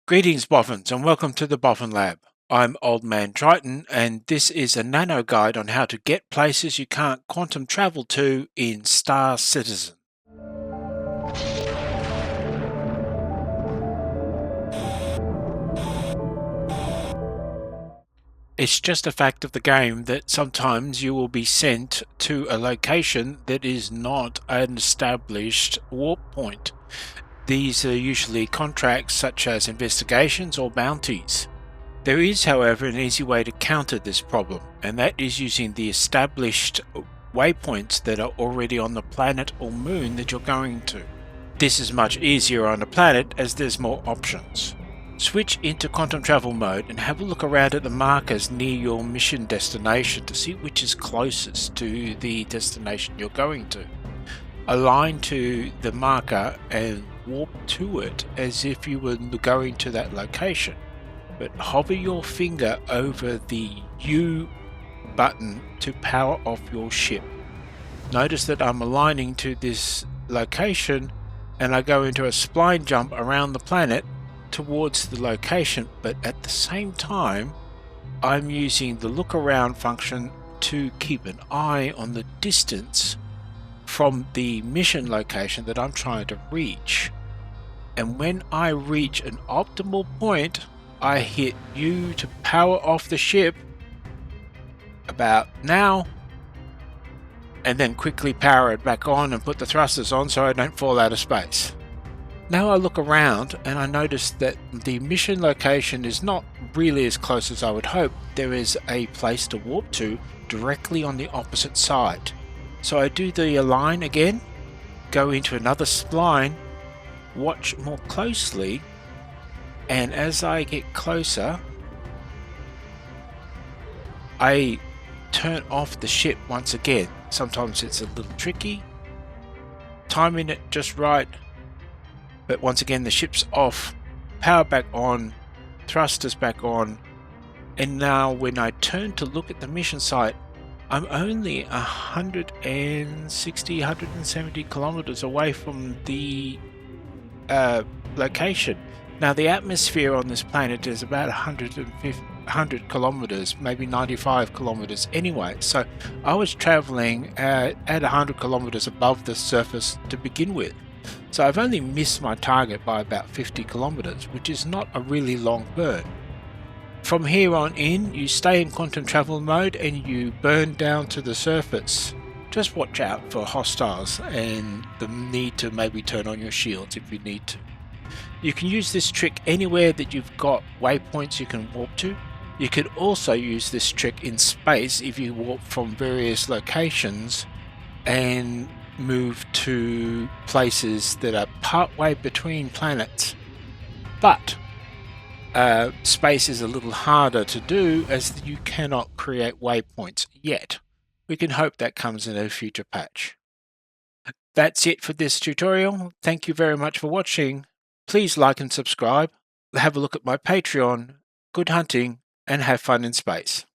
Greetings Boffins and welcome to the Boffin Lab. I'm Old Man Triton and this is a nano guide on how to get places you can't quantum travel to in Star Citizen. It's just a fact of the game that sometimes you will be sent to a location that is not an established warp point. These are usually contracts such as investigations or bounties. There is, however, an easy way to counter this problem, and that is using the established waypoints that are already on the planet or moon that you're going to. This is much easier on a planet as there's more options. Switch into quantum travel mode and have a look around at the markers near your mission destination to see which is closest to the destination you're going to. Align to the marker and warp to it as if you were going to that location, but hover your finger over the U button to power off your ship. Notice that I'm aligning to this location and I go into a spline jump around the planet towards the location, but at the same time I'm using the look around function to keep an eye on the distance from the mission location that I'm trying to reach. And when I reach an optimal point, I hit U to power off the ship about now, and then quickly power it back on and put the thrusters on so I don't fall out of space. Now I look around and I notice that the mission location is not really as close as I would hope. There is a place to warp to directly on the opposite side. So I do the align again, go into another spline, watch more closely, and as I get closer, I turn off the ship once again. Sometimes it's a little tricky, timing it just right, but once again the ship's off, power back on, thrusters back on, and now when I turn to look at the mission site, I'm only 160, 170 kilometers away from the location. Now the atmosphere on this planet is about 100 kilometers, maybe 95 kilometers anyway, so I was traveling at 100 kilometers above the surface to begin with. So I've only missed my target by about 50 kilometers, which is not a really long burn. From here on in, you stay in quantum travel mode and you burn down to the surface. Just watch out for hostiles and the need to maybe turn on your shields if you need to. You can use this trick anywhere that you've got waypoints you can warp to. You could also use this trick in space if you warp from various locations and move to places that are partway between planets. But space is a little harder to do as you cannot create waypoints yet. We can hope that comes in a future patch. That's it for this tutorial. Thank you very much for watching. Please like and subscribe. Have a look at my Patreon. Good hunting and have fun in space.